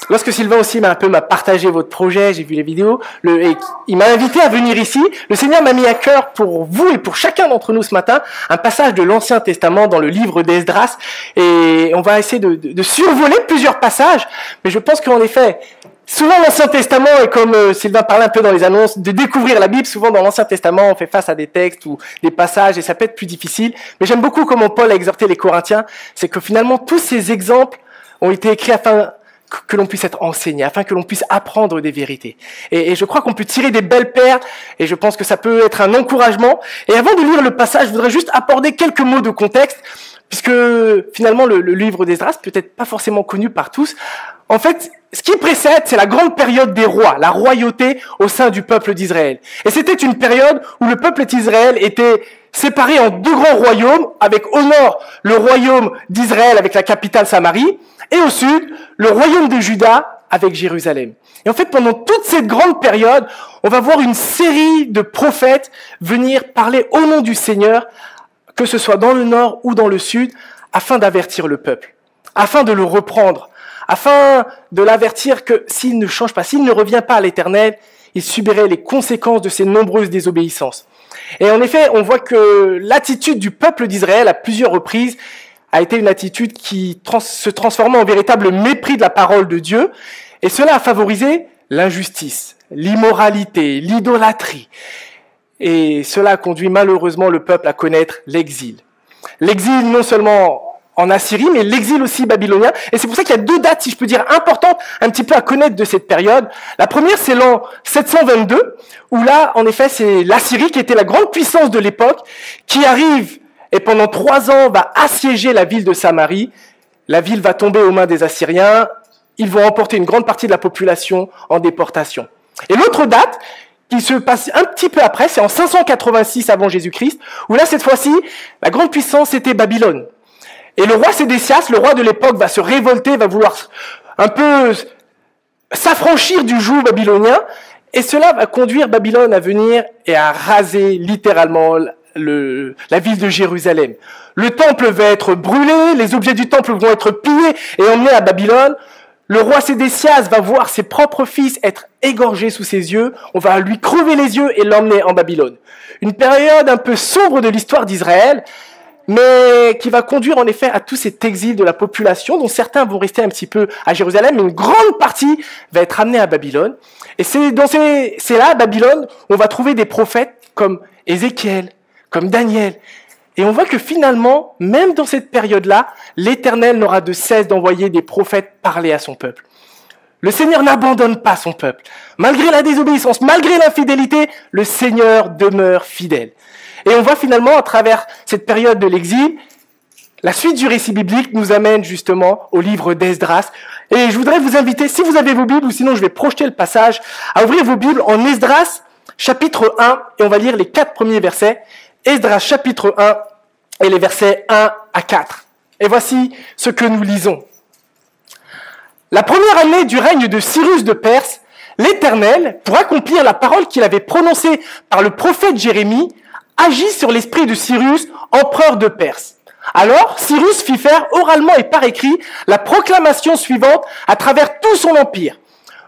lorsque Sylvain aussi m'a partagé votre projet, j'ai vu les vidéos, et il m'a invité à venir ici, le Seigneur m'a mis à cœur pour vous et pour chacun d'entre nous ce matin, un passage de l'Ancien Testament dans le livre d'Esdras, et on va essayer de survoler plusieurs passages, mais je pense qu'en effet, souvent l'Ancien Testament, et comme Sylvain parlait un peu dans les annonces, de découvrir la Bible, souvent dans l'Ancien Testament, on fait face à des textes ou des passages, et ça peut être plus difficile, mais j'aime beaucoup comment Paul a exhorté les Corinthiens, c'est que finalement tous ces exemples ont été écrits afin que l'on puisse être enseigné, afin que l'on puisse apprendre des vérités. Et je crois qu'on peut tirer des belles perles, et je pense que ça peut être un encouragement. Et avant de lire le passage, je voudrais juste apporter quelques mots de contexte, puisque finalement le livre d'Esdras, peut-être pas forcément connu par tous. En fait, ce qui précède, c'est la grande période des rois, la royauté au sein du peuple d'Israël. Et c'était une période où le peuple d'Israël était séparé en deux grands royaumes, avec au nord le royaume d'Israël avec la capitale Samarie, et au sud, le royaume de Juda avec Jérusalem. Et en fait, pendant toute cette grande période, on va voir une série de prophètes venir parler au nom du Seigneur, que ce soit dans le nord ou dans le sud, afin d'avertir le peuple, afin de le reprendre, afin de l'avertir que s'il ne change pas, s'il ne revient pas à l'Éternel, il subirait les conséquences de ses nombreuses désobéissances. Et en effet, on voit que l'attitude du peuple d'Israël à plusieurs reprises a été une attitude qui se transformait en véritable mépris de la parole de Dieu, et cela a favorisé l'injustice, l'immoralité, l'idolâtrie. Et cela a conduit malheureusement le peuple à connaître l'exil. L'exil non seulement en Assyrie, mais l'exil aussi babylonien. Et c'est pour ça qu'il y a deux dates, si je peux dire, importantes un petit peu à connaître de cette période. La première, c'est l'an 722, où là, en effet, c'est l'Assyrie qui était la grande puissance de l'époque, qui arrive et pendant 3 ans va assiéger la ville de Samarie. La ville va tomber aux mains des Assyriens. Ils vont emporter une grande partie de la population en déportation. Et l'autre date, qui se passe un petit peu après, c'est en 586 avant Jésus-Christ, où là, cette fois-ci, la grande puissance était Babylone. Et le roi Sédécias, le roi de l'époque, va se révolter, va vouloir un peu s'affranchir du joug babylonien, et cela va conduire Babylone à venir et à raser littéralement la ville de Jérusalem. Le temple va être brûlé, les objets du temple vont être pillés et emmenés à Babylone. Le roi Sédécias va voir ses propres fils être égorgés sous ses yeux. On va lui crever les yeux et l'emmener en Babylone. Une période un peu sombre de l'histoire d'Israël, mais qui va conduire en effet à tout cet exil de la population, dont certains vont rester un petit peu à Jérusalem, mais une grande partie va être amenée à Babylone. Et c'est là, à Babylone, on va trouver des prophètes comme Ézéchiel, comme Daniel. Et on voit que finalement, même dans cette période-là, l'Éternel n'aura de cesse d'envoyer des prophètes parler à son peuple. Le Seigneur n'abandonne pas son peuple. Malgré la désobéissance, malgré l'infidélité, le Seigneur demeure fidèle. Et on voit finalement, à travers cette période de l'exil, la suite du récit biblique nous amène justement au livre d'Esdras. Et je voudrais vous inviter, si vous avez vos Bibles, ou sinon je vais projeter le passage, à ouvrir vos Bibles en Esdras, chapitre 1, et on va lire les 4 premiers versets. Esdras, chapitre 1, et les versets 1 à 4. Et voici ce que nous lisons. La première année du règne de Cyrus de Perse, l'Éternel, pour accomplir la parole qu'il avait prononcée par le prophète Jérémie, agit sur l'esprit de Cyrus, empereur de Perse. Alors, Cyrus fit faire oralement et par écrit la proclamation suivante à travers tout son empire.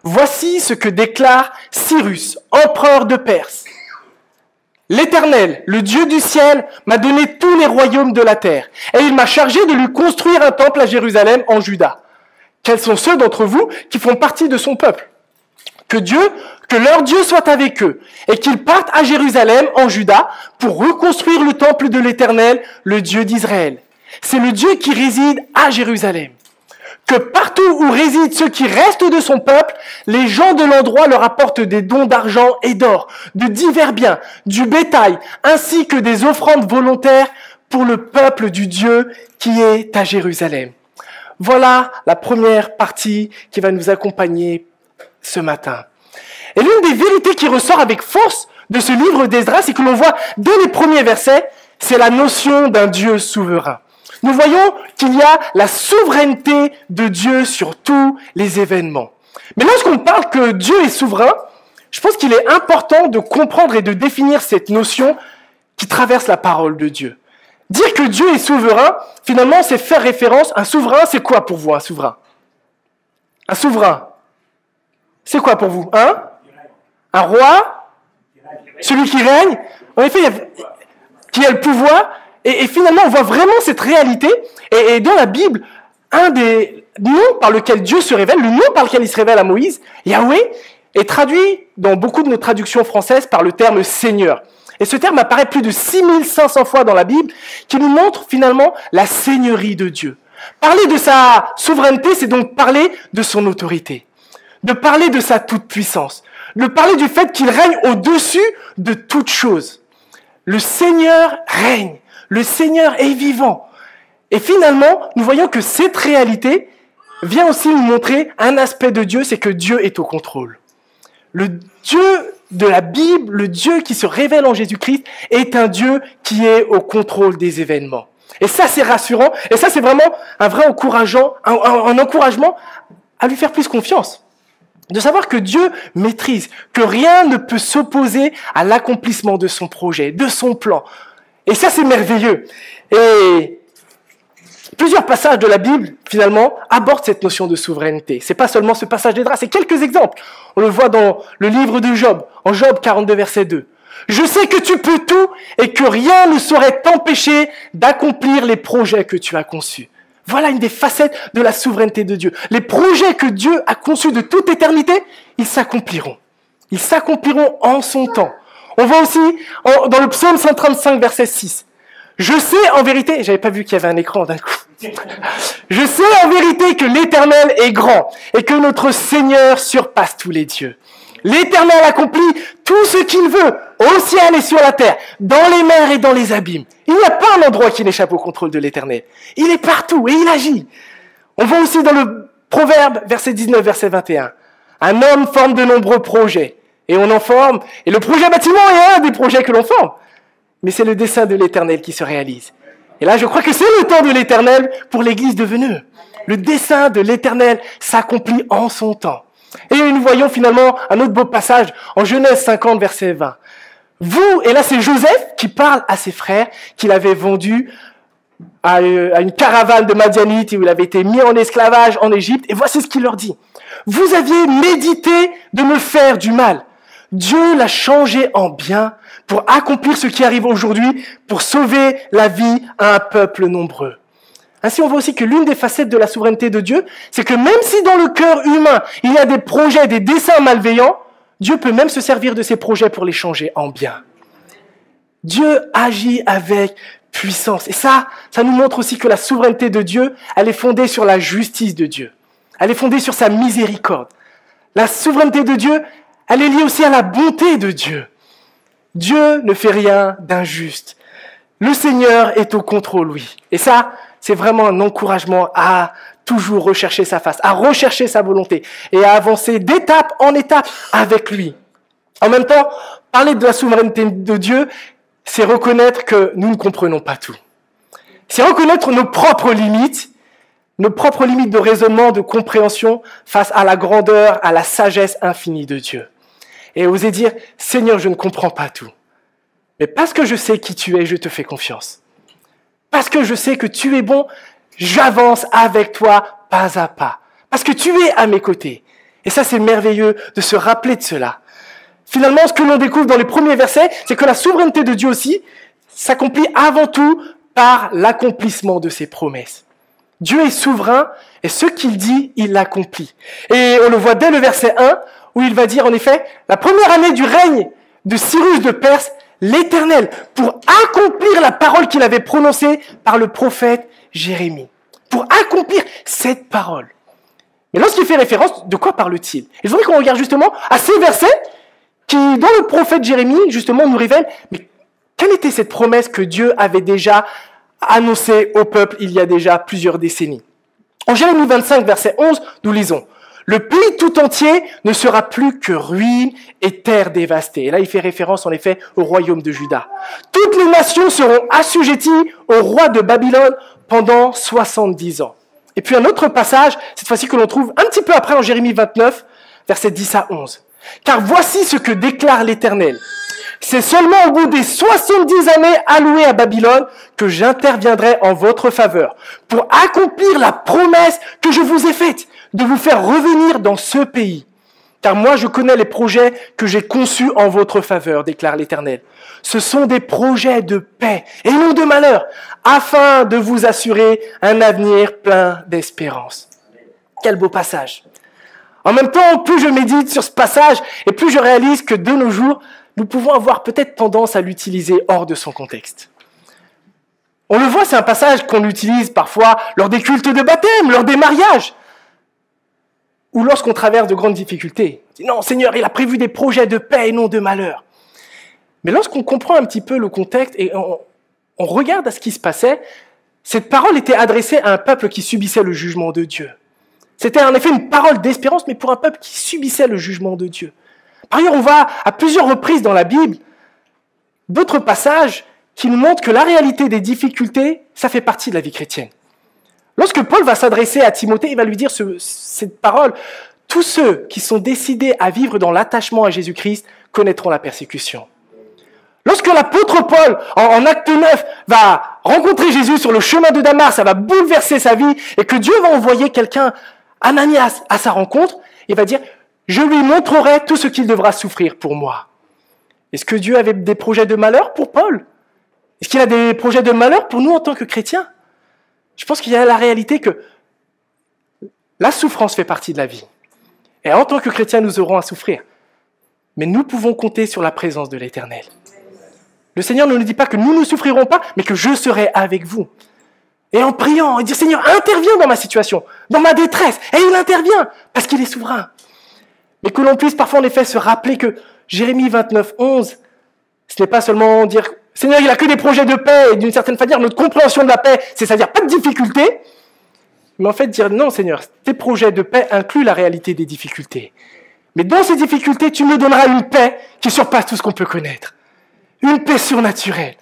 Voici ce que déclare Cyrus, empereur de Perse. L'Éternel, le Dieu du ciel, m'a donné tous les royaumes de la terre, et il m'a chargé de lui construire un temple à Jérusalem en Juda. Quels sont ceux d'entre vous qui font partie de son peuple? Que leur Dieu soit avec eux, et qu'ils partent à Jérusalem en Juda pour reconstruire le temple de l'Éternel, le Dieu d'Israël. C'est le Dieu qui réside à Jérusalem. Que partout où résident ceux qui restent de son peuple, les gens de l'endroit leur apportent des dons d'argent et d'or, de divers biens, du bétail, ainsi que des offrandes volontaires pour le peuple du Dieu qui est à Jérusalem. Voilà la première partie qui va nous accompagner ce matin. Et l'une des vérités qui ressort avec force de ce livre d'Esdras, et que l'on voit dès les premiers versets, c'est la notion d'un Dieu souverain. Nous voyons qu'il y a la souveraineté de Dieu sur tous les événements. Mais lorsqu'on parle que Dieu est souverain, je pense qu'il est important de comprendre et de définir cette notion qui traverse la parole de Dieu. Dire que Dieu est souverain, finalement, c'est faire référence. Un souverain, c'est quoi pour vous, un souverain? Un souverain, c'est quoi pour vous? Un roi? Celui qui règne? En effet, qui a le pouvoir. Et finalement, on voit vraiment cette réalité. Et dans la Bible, un des noms par lequel Dieu se révèle, le nom par lequel il se révèle à Moïse, Yahweh, est traduit dans beaucoup de nos traductions françaises par le terme Seigneur. Et ce terme apparaît plus de 6500 fois dans la Bible, qui nous montre finalement la seigneurie de Dieu. Parler de sa souveraineté, c'est donc parler de son autorité, de parler de sa toute-puissance, de parler du fait qu'il règne au-dessus de toute chose. Le Seigneur règne, le Seigneur est vivant. Et finalement, nous voyons que cette réalité vient aussi nous montrer un aspect de Dieu, c'est que Dieu est au contrôle. Le Dieu de la Bible, le Dieu qui se révèle en Jésus-Christ, est un Dieu qui est au contrôle des événements. Et ça, c'est rassurant. Et ça, c'est vraiment un vrai encourageant, un encouragement à lui faire plus confiance. De savoir que Dieu maîtrise, que rien ne peut s'opposer à l'accomplissement de son projet, de son plan. Et ça, c'est merveilleux. Et plusieurs passages de la Bible, finalement, abordent cette notion de souveraineté. C'est pas seulement ce passage d'Esdras, c'est quelques exemples. On le voit dans le livre de Job, en Job 42, verset 2. Je sais que tu peux tout et que rien ne saurait t'empêcher d'accomplir les projets que tu as conçus. Voilà une des facettes de la souveraineté de Dieu. Les projets que Dieu a conçus de toute éternité, ils s'accompliront. Ils s'accompliront en son temps. On voit aussi dans le psaume 135, verset 6. Je sais en vérité, j'avais pas vu qu'il y avait un écran d'un coup. Je sais en vérité que l'Éternel est grand et que notre Seigneur surpasse tous les dieux. L'Éternel accomplit tout ce qu'il veut au ciel et sur la terre, dans les mers et dans les abîmes. Il n'y a pas un endroit qui n'échappe au contrôle de l'Éternel. Il est partout et il agit. On voit aussi dans le Proverbe, verset 19, verset 21. Un homme forme de nombreux projets et on en forme. Et le projet bâtiment est un des projets que l'on forme. Mais c'est le dessein de l'Éternel qui se réalise. Et là, je crois que c'est le temps de l'Éternel pour l'Église de Veneux. Le dessein de l'Éternel s'accomplit en son temps. Et nous voyons finalement un autre beau passage en Genèse 50, verset 20. Vous, et là c'est Joseph qui parle à ses frères qu'il avait vendus à une caravane de Madianites où il avait été mis en esclavage en Égypte. Et voici ce qu'il leur dit. Vous aviez médité de me faire du mal. Dieu l'a changé en bien pour accomplir ce qui arrive aujourd'hui, pour sauver la vie à un peuple nombreux. Ainsi, on voit aussi que l'une des facettes de la souveraineté de Dieu, c'est que même si dans le cœur humain, il y a des projets, des desseins malveillants, Dieu peut même se servir de ces projets pour les changer en bien. Dieu agit avec puissance. Et ça nous montre aussi que la souveraineté de Dieu, elle est fondée sur la justice de Dieu. Elle est fondée sur sa miséricorde. La souveraineté de Dieu, elle est liée aussi à la bonté de Dieu. Dieu ne fait rien d'injuste. Le Seigneur est au contrôle, oui. Et ça, c'est vraiment un encouragement à toujours rechercher sa face, à rechercher sa volonté et à avancer d'étape en étape avec lui. En même temps, parler de la souveraineté de Dieu, c'est reconnaître que nous ne comprenons pas tout. C'est reconnaître nos propres limites de raisonnement, de compréhension face à la grandeur, à la sagesse infinie de Dieu. Et oser dire, Seigneur, je ne comprends pas tout. Mais parce que je sais qui tu es, je te fais confiance. Parce que je sais que tu es bon, j'avance avec toi pas à pas. Parce que tu es à mes côtés. Et ça, c'est merveilleux de se rappeler de cela. Finalement, ce que l'on découvre dans les premiers versets, c'est que la souveraineté de Dieu aussi s'accomplit avant tout par l'accomplissement de ses promesses. Dieu est souverain et ce qu'il dit, il l'accomplit. Et on le voit dès le verset 1, où il va dire en effet, la première année du règne de Cyrus de Perse, l'Éternel, pour accomplir la parole qu'il avait prononcée par le prophète Jérémie. Pour accomplir cette parole. Mais lorsqu'il fait référence, de quoi parle-t-il? Il faudrait qu'on regarde justement à ces versets qui, dans le prophète Jérémie, justement, nous révèlent, mais quelle était cette promesse que Dieu avait déjà annoncée au peuple il y a déjà plusieurs décennies? En Jérémie 25, verset 11, nous lisons, « Le pays tout entier ne sera plus que ruines et terre dévastée. » Et là, il fait référence, en effet, au royaume de Juda. « Toutes les nations seront assujetties au roi de Babylone pendant 70 ans. » Et puis un autre passage, cette fois-ci que l'on trouve un petit peu après en Jérémie 29, versets 10 à 11. « Car voici ce que déclare l'Éternel. C'est seulement au bout des 70 années allouées à Babylone que j'interviendrai en votre faveur pour accomplir la promesse que je vous ai faite de vous faire revenir dans ce pays. Car moi, je connais les projets que j'ai conçus en votre faveur, déclare l'Éternel. Ce sont des projets de paix et non de malheur, afin de vous assurer un avenir plein d'espérance. Quel beau passage. En même temps, plus je médite sur ce passage, et plus je réalise que de nos jours, nous pouvons avoir peut-être tendance à l'utiliser hors de son contexte. On le voit, c'est un passage qu'on utilise parfois lors des cultes de baptême, lors des mariages, ou lorsqu'on traverse de grandes difficultés. On dit, non, Seigneur, il a prévu des projets de paix et non de malheur. Mais lorsqu'on comprend un petit peu le contexte et on regarde à ce qui se passait, cette parole était adressée à un peuple qui subissait le jugement de Dieu. C'était en effet une parole d'espérance, mais pour un peuple qui subissait le jugement de Dieu. Par ailleurs, on voit à plusieurs reprises dans la Bible d'autres passages qui nous montrent que la réalité des difficultés, ça fait partie de la vie chrétienne. Lorsque Paul va s'adresser à Timothée, il va lui dire cette parole, « Tous ceux qui sont décidés à vivre dans l'attachement à Jésus-Christ connaîtront la persécution. » Lorsque l'apôtre Paul, en acte 9, va rencontrer Jésus sur le chemin de Damas, ça va bouleverser sa vie, et que Dieu va envoyer quelqu'un, Ananias, à sa rencontre, il va dire, « Je lui montrerai tout ce qu'il devra souffrir pour moi. » Est-ce que Dieu avait des projets de malheur pour Paul? Est-ce qu'il a des projets de malheur pour nous en tant que chrétiens? Je pense qu'il y a la réalité que la souffrance fait partie de la vie. Et en tant que chrétiens, nous aurons à souffrir. Mais nous pouvons compter sur la présence de l'Éternel. Le Seigneur ne nous dit pas que nous ne souffrirons pas, mais que je serai avec vous. Et en priant, et dire, Seigneur, interviens dans ma situation, dans ma détresse. Et il intervient, parce qu'il est souverain. Mais que l'on puisse parfois en effet se rappeler que Jérémie 29, 11, ce n'est pas seulement dire, Seigneur, il a que des projets de paix, et d'une certaine manière, notre compréhension de la paix, c'est-à-dire pas de difficultés, mais en fait dire, non Seigneur, tes projets de paix incluent la réalité des difficultés. Mais dans ces difficultés, tu me donneras une paix qui surpasse tout ce qu'on peut connaître. Une paix surnaturelle,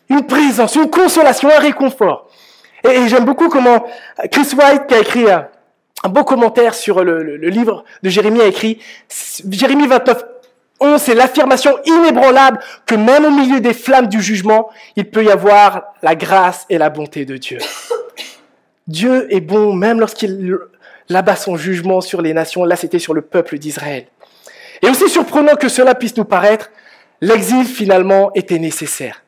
une présence, une consolation, un réconfort. Et j'aime beaucoup comment Chris White, qui a écrit un beau commentaire sur le livre de Jérémie, a écrit Jérémie 29, 11, c'est l'affirmation inébranlable que même au milieu des flammes du jugement, il peut y avoir la grâce et la bonté de Dieu. Dieu est bon même lorsqu'il abat son jugement sur les nations. Là, c'était sur le peuple d'Israël. Et aussi surprenant que cela puisse nous paraître, l'exil finalement était nécessaire.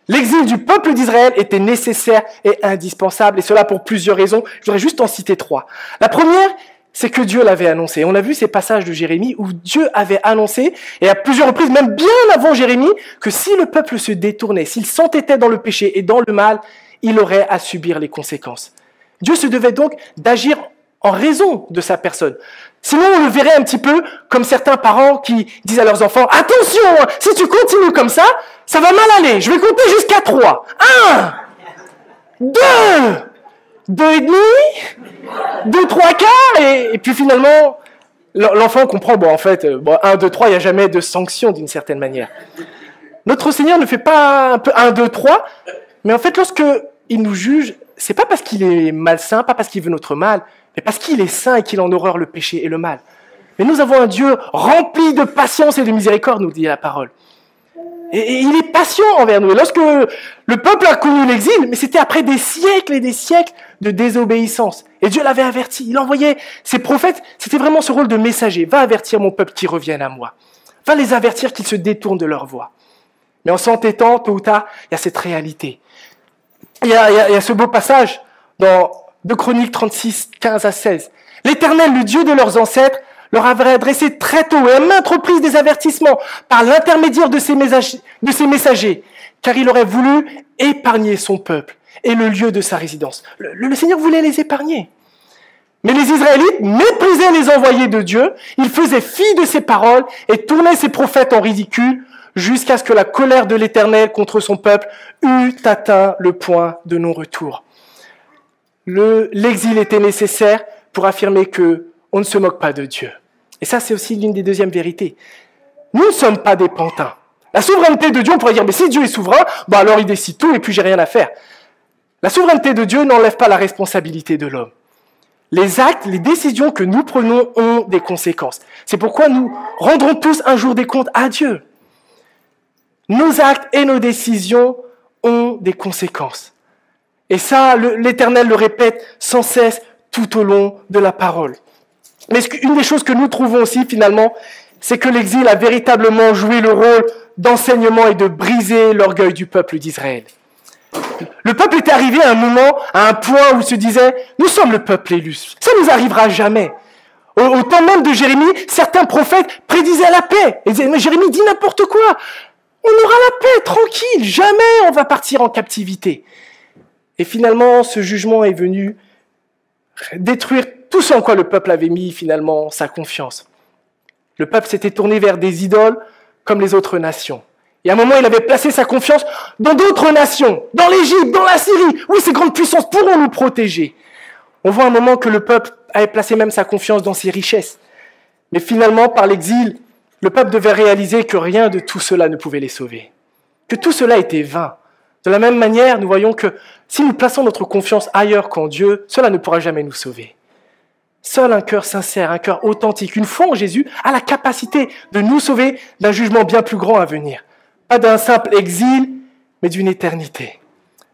L'exil du peuple d'Israël était nécessaire et indispensable, et cela pour plusieurs raisons. Je voudrais juste en citer 3. La première, c'est que Dieu l'avait annoncé. On a vu ces passages de Jérémie où Dieu avait annoncé, et à plusieurs reprises, même bien avant Jérémie, que si le peuple se détournait, s'il s'entêtait dans le péché et dans le mal, il aurait à subir les conséquences. Dieu se devait donc d'agir en raison de sa personne. Sinon, on le verrait un petit peu comme certains parents qui disent à leurs enfants, attention, si tu continues comme ça va mal aller. Je vais compter jusqu'à 3. 1, 2, 2 et demi, 2, 3 quarts, et puis finalement, l'enfant comprend, 1, 2, 3, il n'y a jamais de sanction d'une certaine manière. Notre Seigneur ne fait pas un peu 1, 2, 3, mais en fait, lorsque il nous juge, c'est pas parce qu'il est malsain, pas parce qu'il veut notre mal, mais parce qu'il est saint et qu'il en horreur le péché et le mal. Mais nous avons un Dieu rempli de patience et de miséricorde, nous dit la parole. Et il est patient envers nous. Et lorsque le peuple a connu l'exil, mais c'était après des siècles et des siècles de désobéissance. Et Dieu l'avait averti. Il envoyait ses prophètes. C'était vraiment ce rôle de messager. Va avertir mon peuple qui revienne à moi. Va les avertir qu'ils se détournent de leur voie. Mais en s'entêtant, tôt ou tard, il y a cette réalité. Il y a ce beau passage dans 2 Chroniques 36, 15 à 16. L'Éternel, le Dieu de leurs ancêtres, leur avait adressé très tôt et à maintes reprises des avertissements par l'intermédiaire de ses messagers, car il aurait voulu épargner son peuple et le lieu de sa résidence. Le Seigneur voulait les épargner. Mais les Israélites méprisaient les envoyés de Dieu, ils faisaient fi de ses paroles et tournaient ses prophètes en ridicule, jusqu'à ce que la colère de l'Éternel contre son peuple eût atteint le point de non-retour. L'exil était nécessaire pour affirmer que on ne se moque pas de Dieu. Et ça, c'est aussi l'une des deuxièmes vérités. Nous ne sommes pas des pantins. La souveraineté de Dieu, on pourrait dire, mais si Dieu est souverain, alors il décide tout et puis j'ai rien à faire. La souveraineté de Dieu n'enlève pas la responsabilité de l'homme. Les actes, les décisions que nous prenons ont des conséquences. C'est pourquoi nous rendrons tous un jour des comptes à Dieu. Nos actes et nos décisions ont des conséquences. Et ça, l'Éternel le répète sans cesse tout au long de la parole. Mais une des choses que nous trouvons aussi finalement, c'est que l'exil a véritablement joué le rôle d'enseignement et de briser l'orgueil du peuple d'Israël. Le peuple était arrivé à un moment, à un point où il se disait « Nous sommes le peuple élu, ça ne nous arrivera jamais ». Au temps même de Jérémie, certains prophètes prédisaient la paix. Ils disaient « Mais Jérémie dit n'importe quoi, on aura la paix, tranquille, jamais on va partir en captivité ». Et finalement, ce jugement est venu détruire tout ce en quoi le peuple avait mis finalement sa confiance. Le peuple s'était tourné vers des idoles comme les autres nations. Et à un moment, il avait placé sa confiance dans d'autres nations, dans l'Égypte, dans la Syrie. Oui, ces grandes puissances pourront nous protéger. On voit un moment que le peuple avait placé même sa confiance dans ses richesses. Mais finalement, par l'exil, le peuple devait réaliser que rien de tout cela ne pouvait les sauver. Que tout cela était vain. De la même manière, nous voyons que si nous plaçons notre confiance ailleurs qu'en Dieu, cela ne pourra jamais nous sauver. Seul un cœur sincère, un cœur authentique, une foi en Jésus, a la capacité de nous sauver d'un jugement bien plus grand à venir. Pas d'un simple exil, mais d'une éternité.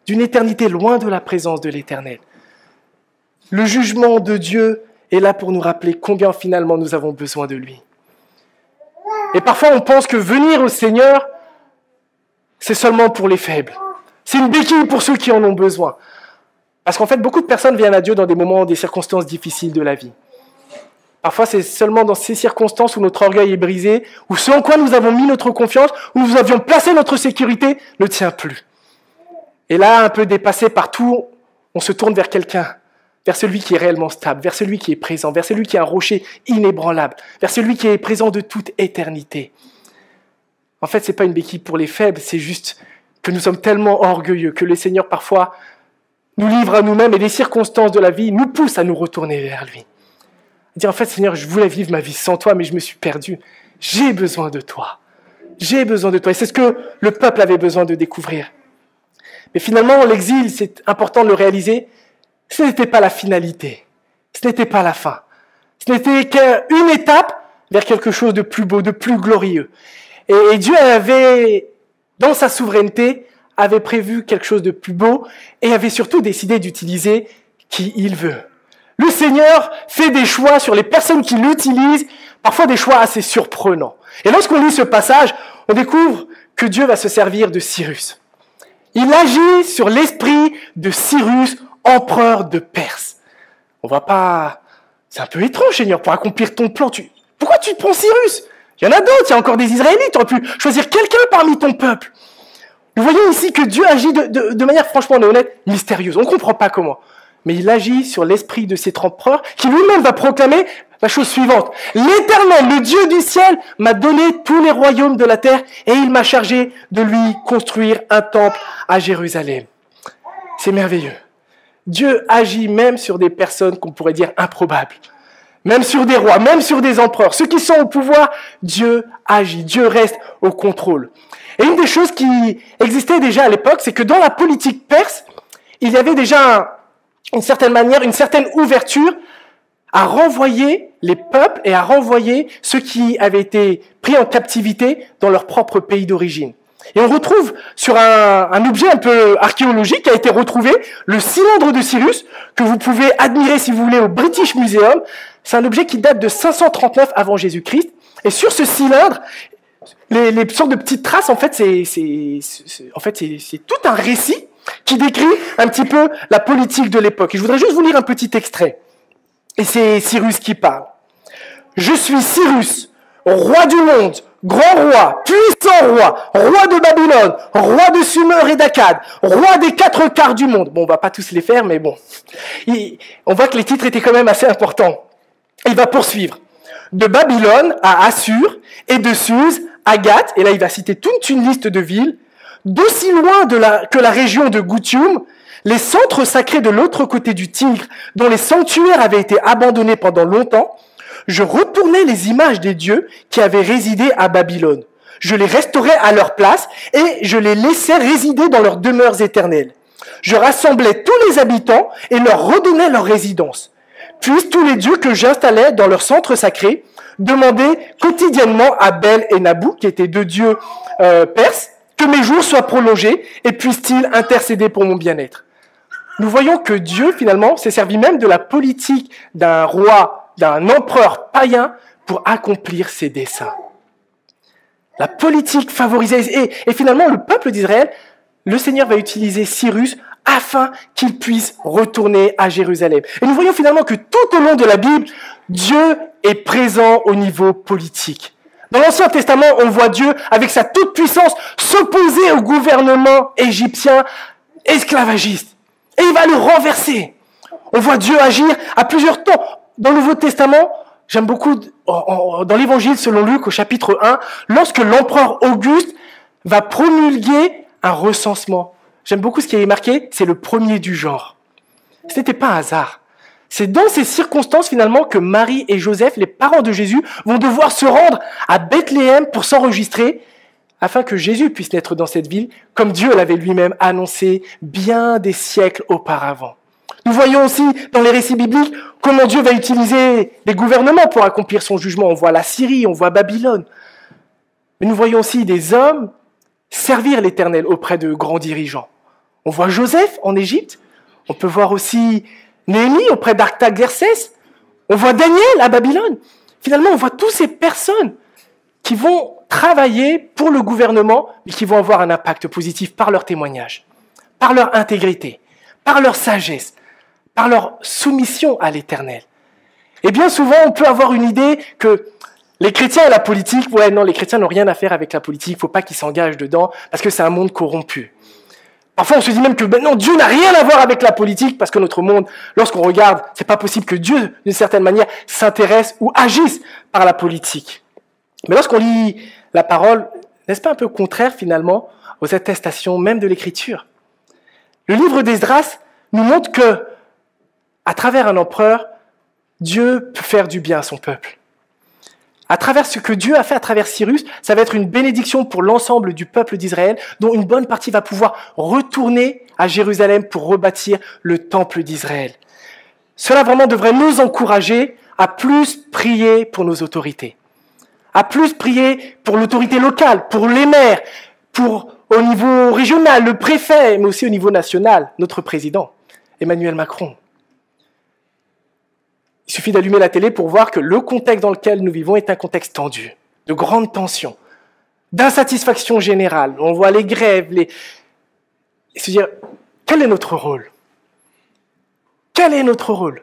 D'une éternité loin de la présence de l'Éternel. Le jugement de Dieu est là pour nous rappeler combien finalement nous avons besoin de lui. Et parfois on pense que venir au Seigneur, c'est seulement pour les faibles. C'est une béquille pour ceux qui en ont besoin. Parce qu'en fait, beaucoup de personnes viennent à Dieu dans des moments, des circonstances difficiles de la vie. Parfois, c'est seulement dans ces circonstances où notre orgueil est brisé, où ce en quoi nous avons mis notre confiance, où nous avions placé notre sécurité, ne tient plus. Et là, un peu dépassé par tout, on se tourne vers quelqu'un, vers celui qui est réellement stable, vers celui qui est présent, vers celui qui est un rocher inébranlable, vers celui qui est présent de toute éternité. En fait, ce n'est pas une béquille pour les faibles, c'est juste que nous sommes tellement orgueilleux que le Seigneur, parfois, nous livre à nous-mêmes et les circonstances de la vie nous poussent à nous retourner vers lui. Dire en fait, Seigneur, je voulais vivre ma vie sans toi, mais je me suis perdu. J'ai besoin de toi. J'ai besoin de toi. Et c'est ce que le peuple avait besoin de découvrir. Mais finalement, l'exil, c'est important de le réaliser, ce n'était pas la finalité. Ce n'était pas la fin. Ce n'était qu'une étape vers quelque chose de plus beau, de plus glorieux. Et Dieu avait, dans sa souveraineté, avait prévu quelque chose de plus beau et avait surtout décidé d'utiliser qui il veut. Le Seigneur fait des choix sur les personnes qui l'utilisent, parfois des choix assez surprenants. Et lorsqu'on lit ce passage, on découvre que Dieu va se servir de Cyrus. Il agit sur l'esprit de Cyrus, empereur de Perse. On va pas... C'est un peu étrange, Seigneur, pour accomplir ton plan. Pourquoi tu prends Cyrus? Il y en a d'autres, il y a encore des Israélites, tu aurais pu choisir quelqu'un parmi ton peuple. Nous voyons ici que Dieu agit de manière, franchement, honnête, mystérieuse. On ne comprend pas comment. Mais il agit sur l'esprit de cet empereur qui lui-même va proclamer la chose suivante. L'Éternel, le Dieu du ciel, m'a donné tous les royaumes de la terre et il m'a chargé de lui construire un temple à Jérusalem. C'est merveilleux. Dieu agit même sur des personnes qu'on pourrait dire improbables. Même sur des rois, même sur des empereurs. Ceux qui sont au pouvoir, Dieu agit. Dieu reste au contrôle. Et une des choses qui existait déjà à l'époque, c'est que dans la politique perse, il y avait déjà une certaine manière, une certaine ouverture à renvoyer les peuples et à renvoyer ceux qui avaient été pris en captivité dans leur propre pays d'origine. Et on retrouve sur un objet un peu archéologique qui a été retrouvé, le cylindre de Cyrus, que vous pouvez admirer si vous voulez au British Museum. C'est un objet qui date de 539 avant Jésus-Christ. Et sur ce cylindre, les sortes de petites traces, en fait, c'est tout un récit qui décrit un petit peu la politique de l'époque. Et je voudrais juste vous lire un petit extrait. Et c'est Cyrus qui parle. « Je suis Cyrus, roi du monde, grand roi, puissant roi, roi de Babylone, roi de Sumer et d'Akkad, roi des 4 quarts du monde. » Bon, on va pas tous les faire, mais bon. On voit que les titres étaient quand même assez importants. Il va poursuivre. « De Babylone à Assur et de Suse à Gath, et là il va citer toute une liste de villes, d'aussi loin que la région de Goutium, les centres sacrés de l'autre côté du Tigre, dont les sanctuaires avaient été abandonnés pendant longtemps, je retournai les images des dieux qui avaient résidé à Babylone. Je les restaurai à leur place et je les laissai résider dans leurs demeures éternelles. Je rassemblai tous les habitants et leur redonnai leur résidence. Puis tous les dieux que j'installais dans leur centre sacré demandaient quotidiennement à Bel et Nabou, qui étaient 2 dieux perses, que mes jours soient prolongés et puisse-t-il intercéder pour mon bien-être. Nous voyons que Dieu, finalement, s'est servi même de la politique d'un roi d'un empereur païen pour accomplir ses desseins. La politique favorisait, et finalement le peuple d'Israël, le Seigneur va utiliser Cyrus afin qu'il puisse retourner à Jérusalem. Et nous voyons finalement que tout au long de la Bible, Dieu est présent au niveau politique. Dans l'Ancien Testament, on voit Dieu, avec sa toute-puissance, s'opposer au gouvernement égyptien esclavagiste. Et il va le renverser. On voit Dieu agir à plusieurs temps. Dans le Nouveau Testament, j'aime beaucoup, dans l'Évangile selon Luc, au chapitre 1, lorsque l'empereur Auguste va promulguer un recensement. J'aime beaucoup ce qui est marqué, c'est le premier du genre. Ce n'était pas un hasard. C'est dans ces circonstances finalement que Marie et Joseph, les parents de Jésus, vont devoir se rendre à Bethléem pour s'enregistrer afin que Jésus puisse naître dans cette ville comme Dieu l'avait lui-même annoncé bien des siècles auparavant. Nous voyons aussi dans les récits bibliques comment Dieu va utiliser les gouvernements pour accomplir son jugement. On voit la Syrie, on voit Babylone. Mais nous voyons aussi des hommes servir l'Éternel auprès de grands dirigeants. On voit Joseph en Égypte, on peut voir aussi Néhémie auprès d'Artaxerxès, on voit Daniel à Babylone. Finalement, on voit toutes ces personnes qui vont travailler pour le gouvernement, mais qui vont avoir un impact positif par leur témoignage, par leur intégrité, par leur sagesse, par leur soumission à l'Éternel. Et bien souvent, on peut avoir une idée que les chrétiens et la politique, les chrétiens n'ont rien à faire avec la politique, il ne faut pas qu'ils s'engagent dedans, parce que c'est un monde corrompu. Parfois, on se dit même que non, Dieu n'a rien à voir avec la politique, parce que notre monde, lorsqu'on regarde, c'est pas possible que Dieu, d'une certaine manière, s'intéresse ou agisse par la politique. Mais lorsqu'on lit la parole, n'est-ce pas un peu contraire, finalement, aux attestations même de l'Écriture? Le livre d'Esdras nous montre que, à travers un empereur, Dieu peut faire du bien à son peuple. À travers ce que Dieu a fait à travers Cyrus, ça va être une bénédiction pour l'ensemble du peuple d'Israël, dont une bonne partie va pouvoir retourner à Jérusalem pour rebâtir le temple d'Israël. Cela vraiment devrait nous encourager à plus prier pour nos autorités, à plus prier pour l'autorité locale, pour les maires, pour au niveau régional, le préfet, mais aussi au niveau national, notre président, Emmanuel Macron. Il suffit d'allumer la télé pour voir que le contexte dans lequel nous vivons est un contexte tendu, de grande tension, d'insatisfaction générale. On voit les grèves, Et se dire, quel est notre rôle? Quel est notre rôle?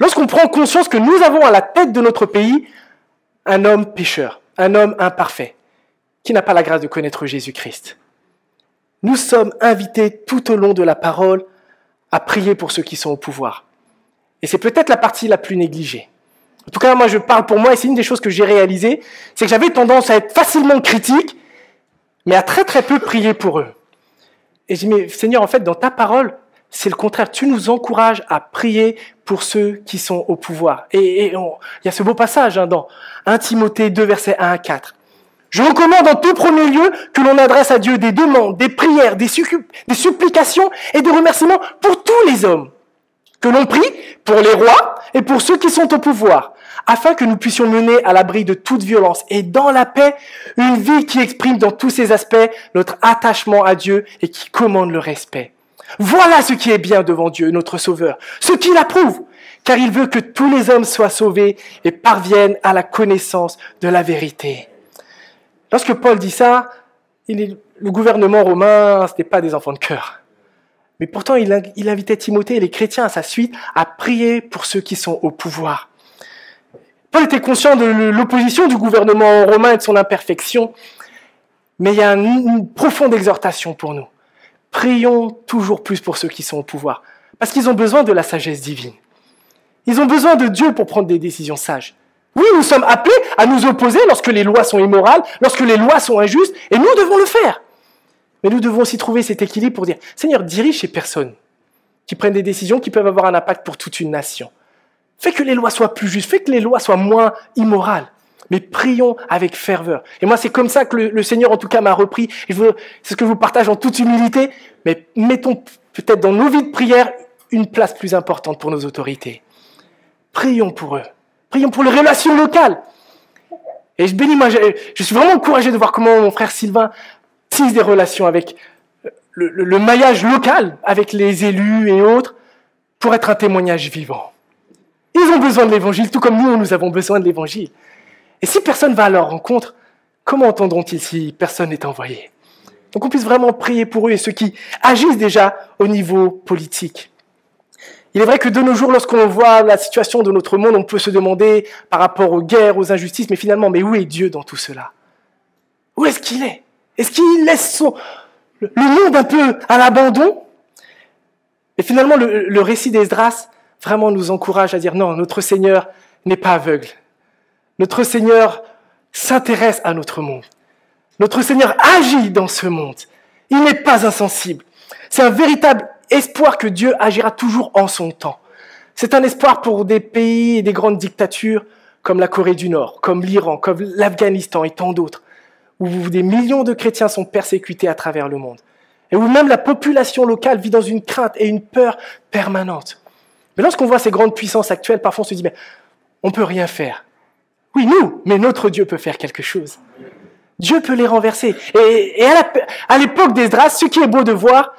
Lorsqu'on prend conscience que nous avons à la tête de notre pays un homme pécheur, un homme imparfait, qui n'a pas la grâce de connaître Jésus-Christ. Nous sommes invités tout au long de la parole à prier pour ceux qui sont au pouvoir. Et c'est peut-être la partie la plus négligée. En tout cas, moi, je parle pour moi, et c'est une des choses que j'ai réalisées, c'est que j'avais tendance à être facilement critique, mais à très très peu prier pour eux. Et je dis, mais Seigneur, en fait, dans ta parole, c'est le contraire. Tu nous encourages à prier pour ceux qui sont au pouvoir. Et il y a ce beau passage dans 1 Timothée 2, versets 1 à 4. Je recommande en tout premier lieu que l'on adresse à Dieu des demandes, des prières, des supplications et des remerciements pour tous les hommes. Que l'on prie pour les rois et pour ceux qui sont au pouvoir, afin que nous puissions mener à l'abri de toute violence et dans la paix une vie qui exprime dans tous ses aspects notre attachement à Dieu et qui commande le respect. Voilà ce qui est bien devant Dieu, notre Sauveur, ce qu'il approuve, car il veut que tous les hommes soient sauvés et parviennent à la connaissance de la vérité. Lorsque Paul dit ça, le gouvernement romain, ce n'était pas des enfants de cœur. Mais pourtant, il invitait Timothée et les chrétiens à sa suite à prier pour ceux qui sont au pouvoir. Paul était conscient de l'opposition du gouvernement romain et de son imperfection, mais il y a une profonde exhortation pour nous. Prions toujours plus pour ceux qui sont au pouvoir, parce qu'ils ont besoin de la sagesse divine. Ils ont besoin de Dieu pour prendre des décisions sages. Oui, nous sommes appelés à nous opposer lorsque les lois sont immorales, lorsque les lois sont injustes, et nous devons le faire. Mais nous devons aussi trouver cet équilibre pour dire, Seigneur, dirige ces personnes qui prennent des décisions qui peuvent avoir un impact pour toute une nation. Fais que les lois soient plus justes, fais que les lois soient moins immorales. Mais prions avec ferveur. Et moi, c'est comme ça que le Seigneur, en tout cas, m'a repris. Et c'est ce que je vous partage en toute humilité. Mais mettons peut-être dans nos vies de prière une place plus importante pour nos autorités. Prions pour eux. Prions pour les relations locales. Et je suis vraiment encouragé de voir comment mon frère Sylvain tisse des relations avec le maillage local, avec les élus et autres, pour être un témoignage vivant. Ils ont besoin de l'évangile, tout comme nous avons besoin de l'évangile. Et si personne va à leur rencontre, comment entendront-ils si personne n'est envoyé? Donc on puisse vraiment prier pour eux et ceux qui agissent déjà au niveau politique. Il est vrai que de nos jours, lorsqu'on voit la situation de notre monde, on peut se demander par rapport aux guerres, aux injustices, mais finalement, mais où est Dieu dans tout cela? Où est-ce qu'il est? Est-ce qu'il laisse le monde un peu à l'abandon? Et finalement, le récit d'Esdras vraiment nous encourage à dire non, notre Seigneur n'est pas aveugle. Notre Seigneur s'intéresse à notre monde. Notre Seigneur agit dans ce monde. Il n'est pas insensible. C'est un véritable espoir que Dieu agira toujours en son temps. C'est un espoir pour des pays et des grandes dictatures comme la Corée du Nord, comme l'Iran, comme l'Afghanistan et tant d'autres, où des millions de chrétiens sont persécutés à travers le monde, et où même la population locale vit dans une crainte et une peur permanente. Mais lorsqu'on voit ces grandes puissances actuelles, parfois on se dit, mais on ne peut rien faire. Oui, nous, mais notre Dieu peut faire quelque chose. Dieu peut les renverser. Et à l'époque d'Esdras, ce qui est beau de voir,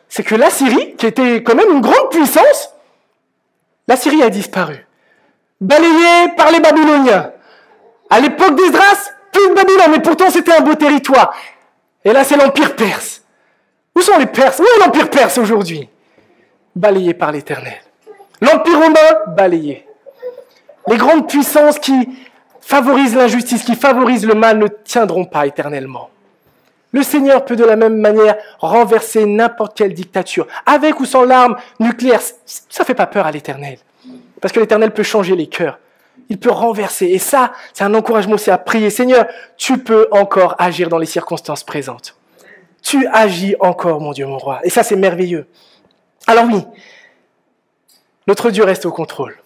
c'est que la Syrie, qui était quand même une grande puissance, la Syrie a disparu. Balayée par les Babyloniens. À l'époque d'Esdras, plus de Babylone, mais pourtant c'était un beau territoire. Et là, c'est l'Empire perse. Où sont les Perses? Où est l'Empire perse aujourd'hui? Balayé par l'Éternel. L'Empire romain, balayé. Les grandes puissances qui favorisent l'injustice, qui favorisent le mal, ne tiendront pas éternellement. Le Seigneur peut de la même manière renverser n'importe quelle dictature, avec ou sans l'arme nucléaire. Ça ne fait pas peur à l'Éternel, parce que l'Éternel peut changer les cœurs. Il peut renverser. Et ça, c'est un encouragement aussi à prier. Seigneur, tu peux encore agir dans les circonstances présentes. Tu agis encore, mon Dieu, mon roi. Et ça, c'est merveilleux. Alors oui, notre Dieu reste au contrôle.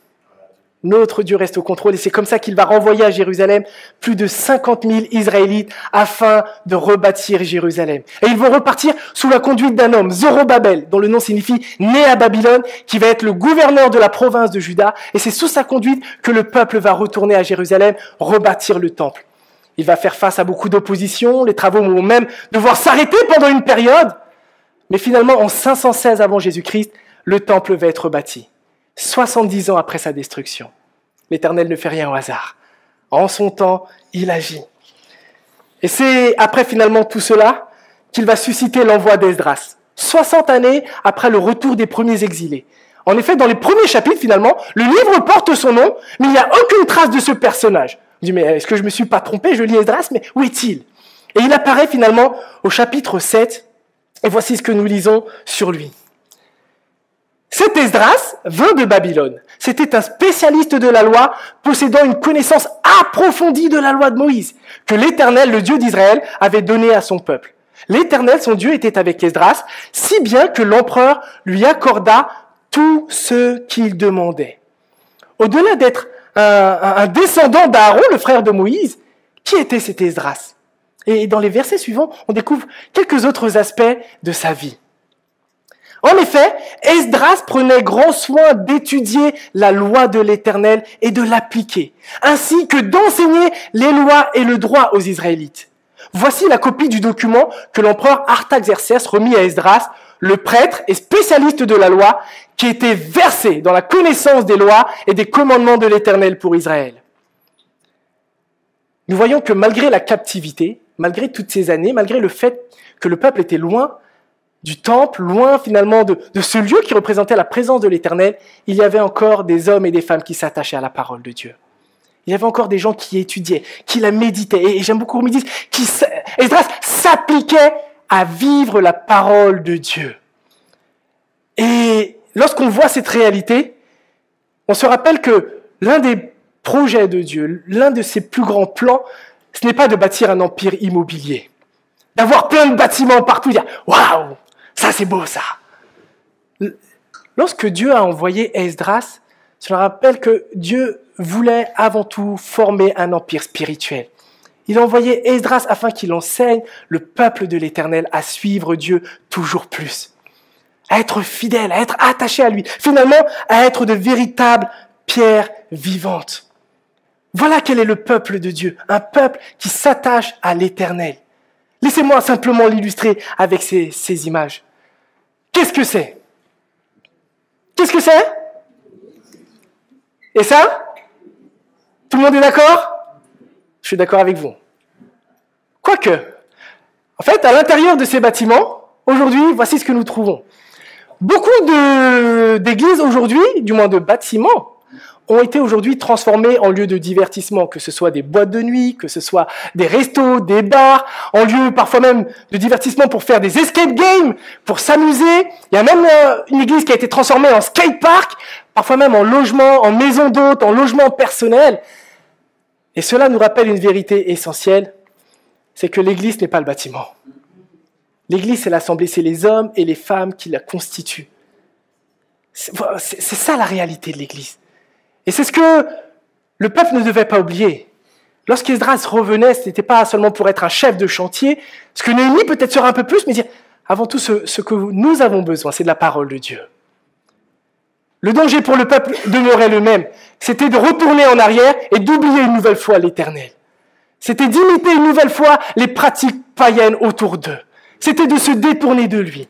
Notre Dieu reste au contrôle et c'est comme ça qu'il va renvoyer à Jérusalem plus de 50 000 Israélites afin de rebâtir Jérusalem. Et ils vont repartir sous la conduite d'un homme, Zorobabel, dont le nom signifie « né à Babylone », qui va être le gouverneur de la province de Juda. Et c'est sous sa conduite que le peuple va retourner à Jérusalem, rebâtir le temple. Il va faire face à beaucoup d'opposition, les travaux vont même devoir s'arrêter pendant une période. Mais finalement, en 516 avant Jésus-Christ, le temple va être bâti. 70 ans après sa destruction. L'Éternel ne fait rien au hasard. En son temps, il agit. Et c'est après finalement tout cela qu'il va susciter l'envoi d'Esdras. 60 années après le retour des premiers exilés. En effet, dans les premiers chapitres, finalement, le livre porte son nom, mais il n'y a aucune trace de ce personnage. Je dis, mais est-ce que je me suis pas trompé? Je lis Esdras, mais où est-il? Et il apparaît finalement au chapitre 7, et voici ce que nous lisons sur lui. Cet Esdras vint de Babylone. C'était un spécialiste de la loi, possédant une connaissance approfondie de la loi de Moïse, que l'Éternel, le Dieu d'Israël, avait donnée à son peuple. L'Éternel, son Dieu, était avec Esdras, si bien que l'empereur lui accorda tout ce qu'il demandait. Au-delà d'être un descendant d'Aaron, le frère de Moïse, qui était cet Esdras? Et dans les versets suivants, on découvre quelques autres aspects de sa vie. En effet, Esdras prenait grand soin d'étudier la loi de l'Éternel et de l'appliquer, ainsi que d'enseigner les lois et le droit aux Israélites. Voici la copie du document que l'empereur Artaxerxès remit à Esdras, le prêtre et spécialiste de la loi, qui était versé dans la connaissance des lois et des commandements de l'Éternel pour Israël. Nous voyons que malgré la captivité, malgré toutes ces années, malgré le fait que le peuple était loin du temple, loin finalement de ce lieu qui représentait la présence de l'Éternel, il y avait encore des hommes et des femmes qui s'attachaient à la parole de Dieu. Il y avait encore des gens qui étudiaient, qui la méditaient. Et j'aime beaucoup qu'on me dise qu'Esdras s'appliquait à vivre la parole de Dieu. Et lorsqu'on voit cette réalité, on se rappelle que l'un des projets de Dieu, l'un de ses plus grands plans, ce n'est pas de bâtir un empire immobilier, d'avoir plein de bâtiments partout, dire « Waouh, ça c'est beau ça !» Lorsque Dieu a envoyé Esdras, cela rappelle que Dieu voulait avant tout former un empire spirituel. Il a envoyé Esdras afin qu'il enseigne le peuple de l'Éternel à suivre Dieu toujours plus, à être fidèle, à être attaché à lui, finalement à être de véritables pierres vivantes. Voilà quel est le peuple de Dieu, un peuple qui s'attache à l'Éternel. Laissez-moi simplement l'illustrer avec ces images. Qu'est-ce que c'est? Qu'est-ce que c'est? Et ça? Tout le monde est d'accord? Je suis d'accord avec vous. Quoique, en fait, à l'intérieur de ces bâtiments, aujourd'hui, voici ce que nous trouvons. Beaucoup d'églises aujourd'hui, du moins de bâtiments, ont été aujourd'hui transformés en lieux de divertissement, que ce soit des boîtes de nuit, que ce soit des restos, des bars, en lieu parfois même de divertissement pour faire des escape games, pour s'amuser. Il y a même une église qui a été transformée en skatepark, parfois même en logement, en maison d'hôtes, en logement personnel. Et cela nous rappelle une vérité essentielle, c'est que l'église n'est pas le bâtiment. L'église, c'est l'assemblée, c'est les hommes et les femmes qui la constituent. C'est ça la réalité de l'église. Et c'est ce que le peuple ne devait pas oublier. Lorsqu'Esdras revenait, ce n'était pas seulement pour être un chef de chantier, ce que Néhémie peut-être sera un peu plus, mais dire, avant tout, ce que nous avons besoin, c'est de la parole de Dieu. Le danger pour le peuple demeurait le même. C'était de retourner en arrière et d'oublier une nouvelle fois l'Éternel. C'était d'imiter une nouvelle fois les pratiques païennes autour d'eux. C'était de se détourner de lui.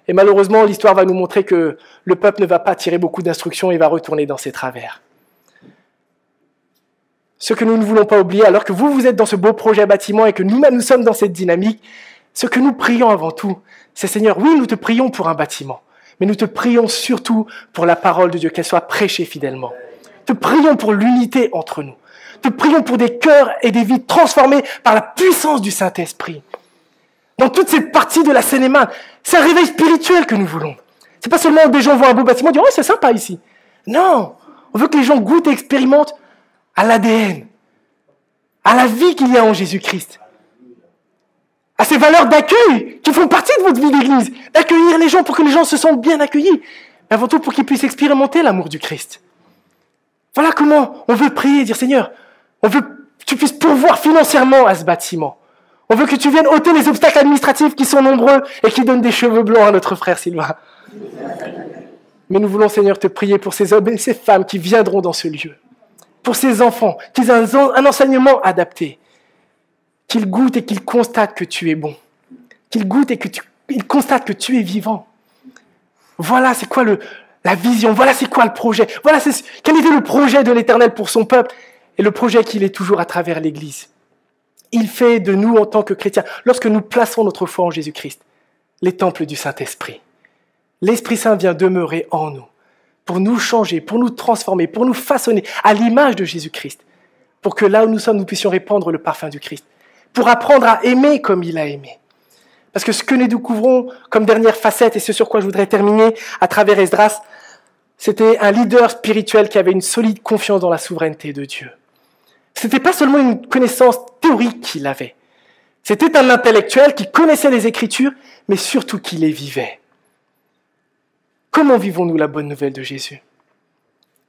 Et malheureusement, l'histoire va nous montrer que le peuple ne va pas tirer beaucoup d'instructions et va retourner dans ses travers. Ce que nous ne voulons pas oublier, alors que vous êtes dans ce beau projet bâtiment et que nous-mêmes nous sommes dans cette dynamique, ce que nous prions avant tout, c'est Seigneur, oui, nous te prions pour un bâtiment, mais nous te prions surtout pour la parole de Dieu, qu'elle soit prêchée fidèlement. Te prions pour l'unité entre nous. Te prions pour des cœurs et des vies transformés par la puissance du Saint-Esprit. Dans toute cette partie de la Seine-et-Marne, c'est un réveil spirituel que nous voulons. C'est pas seulement des gens voient un beau bâtiment et disent « Oh, c'est sympa ici ». Non, on veut que les gens goûtent et expérimentent à l'ADN, à la vie qu'il y a en Jésus-Christ, à ces valeurs d'accueil qui font partie de votre vie d'église, d'accueillir les gens pour que les gens se sentent bien accueillis, mais avant tout pour qu'ils puissent expérimenter l'amour du Christ. Voilà comment on veut prier et dire « Seigneur, on veut que tu puisses pourvoir financièrement à ce bâtiment. On veut que tu viennes ôter les obstacles administratifs qui sont nombreux et qui donnent des cheveux blancs à notre frère Sylvain. » Mais nous voulons, Seigneur, te prier pour ces hommes et ces femmes qui viendront dans ce lieu, pour ces enfants, qu'ils aient un enseignement adapté, qu'ils goûtent et qu'ils constatent que tu es bon, qu'ils goûtent et qu'ils constatent que tu es vivant. Voilà c'est quoi la vision, voilà c'est quoi le projet, voilà quel était le projet de l'Éternel pour son peuple et le projet qu'il est toujours à travers l'Église. Il fait de nous, en tant que chrétiens, lorsque nous plaçons notre foi en Jésus-Christ, les temples du Saint-Esprit. L'Esprit Saint vient demeurer en nous, pour nous changer, pour nous transformer, pour nous façonner à l'image de Jésus-Christ, pour que là où nous sommes, nous puissions répandre le parfum du Christ, pour apprendre à aimer comme il a aimé. Parce que ce que nous découvrons comme dernière facette, et ce sur quoi je voudrais terminer à travers Esdras, c'était un leader spirituel qui avait une solide confiance dans la souveraineté de Dieu. Ce n'était pas seulement une connaissance théorique qu'il avait. C'était un intellectuel qui connaissait les Écritures, mais surtout qui les vivait. Comment vivons-nous la bonne nouvelle de Jésus?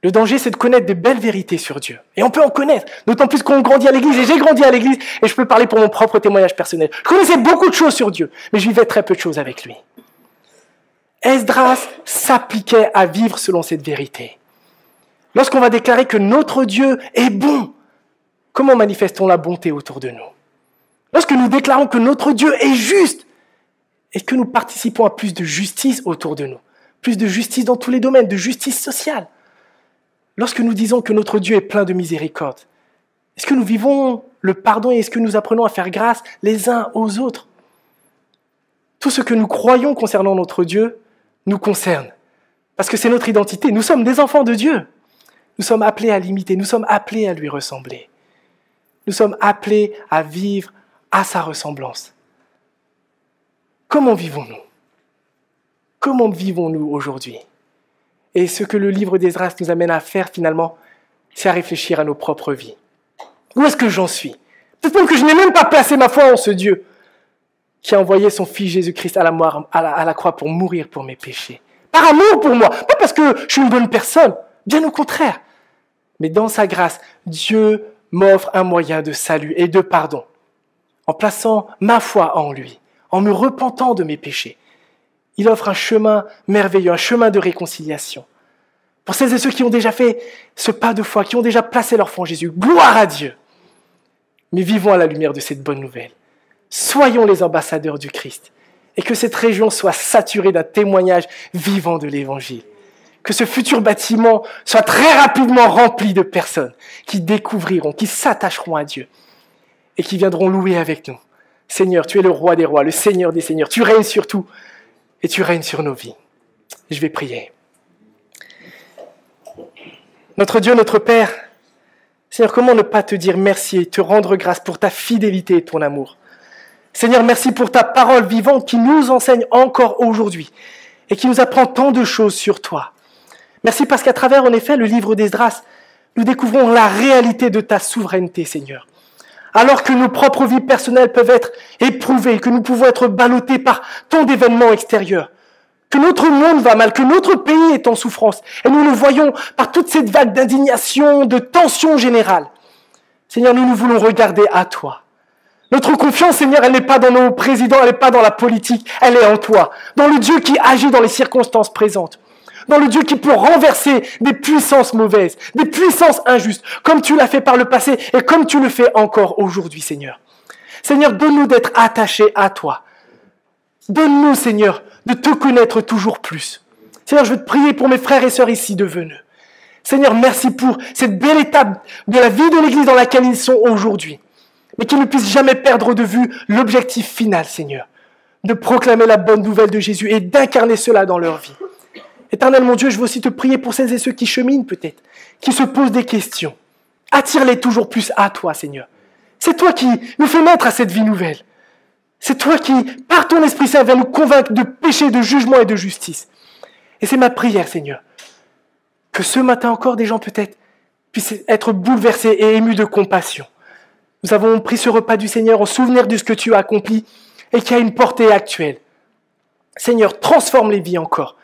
Le danger, c'est de connaître de belles vérités sur Dieu. Et on peut en connaître, d'autant plus qu'on grandit à l'église, et j'ai grandi à l'église, et je peux parler pour mon propre témoignage personnel. Je connaissais beaucoup de choses sur Dieu, mais je vivais très peu de choses avec lui. Esdras s'appliquait à vivre selon cette vérité. Lorsqu'on va déclarer que notre Dieu est bon, comment manifestons la bonté autour de nous? Lorsque nous déclarons que notre Dieu est juste, est-ce que nous participons à plus de justice autour de nous? Plus de justice dans tous les domaines, de justice sociale. Lorsque nous disons que notre Dieu est plein de miséricorde, est-ce que nous vivons le pardon et est-ce que nous apprenons à faire grâce les uns aux autres? Tout ce que nous croyons concernant notre Dieu nous concerne, parce que c'est notre identité. Nous sommes des enfants de Dieu. Nous sommes appelés à l'imiter, nous sommes appelés à lui ressembler. Nous sommes appelés à vivre à sa ressemblance. Comment vivons-nous? Comment vivons-nous aujourd'hui? Et ce que le livre d'Esdras nous amène à faire finalement, c'est à réfléchir à nos propres vies. Où est-ce que j'en suis? Peut-être même que je n'ai même pas placé ma foi en ce Dieu qui a envoyé son Fils Jésus-Christ à la croix pour mourir pour mes péchés. Par amour pour moi, pas parce que je suis une bonne personne, bien au contraire. Mais dans sa grâce, Dieu m'offre un moyen de salut et de pardon, en plaçant ma foi en lui, en me repentant de mes péchés. Il offre un chemin merveilleux, un chemin de réconciliation. Pour celles et ceux qui ont déjà fait ce pas de foi, qui ont déjà placé leur foi en Jésus, gloire à Dieu. Mais vivons à la lumière de cette bonne nouvelle. Soyons les ambassadeurs du Christ et que cette région soit saturée d'un témoignage vivant de l'Évangile. que ce futur bâtiment soit très rapidement rempli de personnes qui découvriront, qui s'attacheront à Dieu et qui viendront louer avec nous. Seigneur, tu es le roi des rois, le Seigneur des seigneurs. Tu règnes sur tout et tu règnes sur nos vies. Je vais prier. Notre Dieu, notre Père, Seigneur, comment ne pas te dire merci et te rendre grâce pour ta fidélité et ton amour. Seigneur, merci pour ta parole vivante qui nous enseigne encore aujourd'hui et qui nous apprend tant de choses sur toi. Merci parce qu'à travers, en effet, le livre d'Esdras, nous découvrons la réalité de ta souveraineté, Seigneur. Alors que nos propres vies personnelles peuvent être éprouvées, que nous pouvons être ballottés par tant d'événements extérieurs, que notre monde va mal, que notre pays est en souffrance, et nous le voyons par toute cette vague d'indignation, de tension générale. Seigneur, nous voulons regarder à toi. Notre confiance, Seigneur, elle n'est pas dans nos présidents, elle n'est pas dans la politique, elle est en toi, dans le Dieu qui agit dans les circonstances présentes, dans le Dieu qui peut renverser des puissances mauvaises, des puissances injustes, comme tu l'as fait par le passé et comme tu le fais encore aujourd'hui, Seigneur. Seigneur, donne-nous d'être attachés à toi. Donne-nous, Seigneur, de te connaître toujours plus. Seigneur, je veux te prier pour mes frères et sœurs ici de Veneux. Seigneur, merci pour cette belle étape de la vie de l'Église dans laquelle ils sont aujourd'hui. Mais qu'ils ne puissent jamais perdre de vue l'objectif final, Seigneur, de proclamer la bonne nouvelle de Jésus et d'incarner cela dans leur vie. Éternel mon Dieu, je veux aussi te prier pour celles et ceux qui cheminent peut-être, qui se posent des questions. Attire-les toujours plus à toi, Seigneur. C'est toi qui nous fais naître à cette vie nouvelle. C'est toi qui, par ton Esprit Saint, viens nous convaincre de péché, de jugement et de justice. Et c'est ma prière, Seigneur, que ce matin encore, des gens peut-être puissent être bouleversés et émus de compassion. Nous avons pris ce repas du Seigneur en souvenir de ce que tu as accompli et qui a une portée actuelle. Seigneur, transforme les vies encore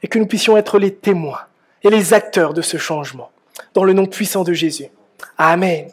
et que nous puissions être les témoins et les acteurs de ce changement. Dans le nom puissant de Jésus. Amen.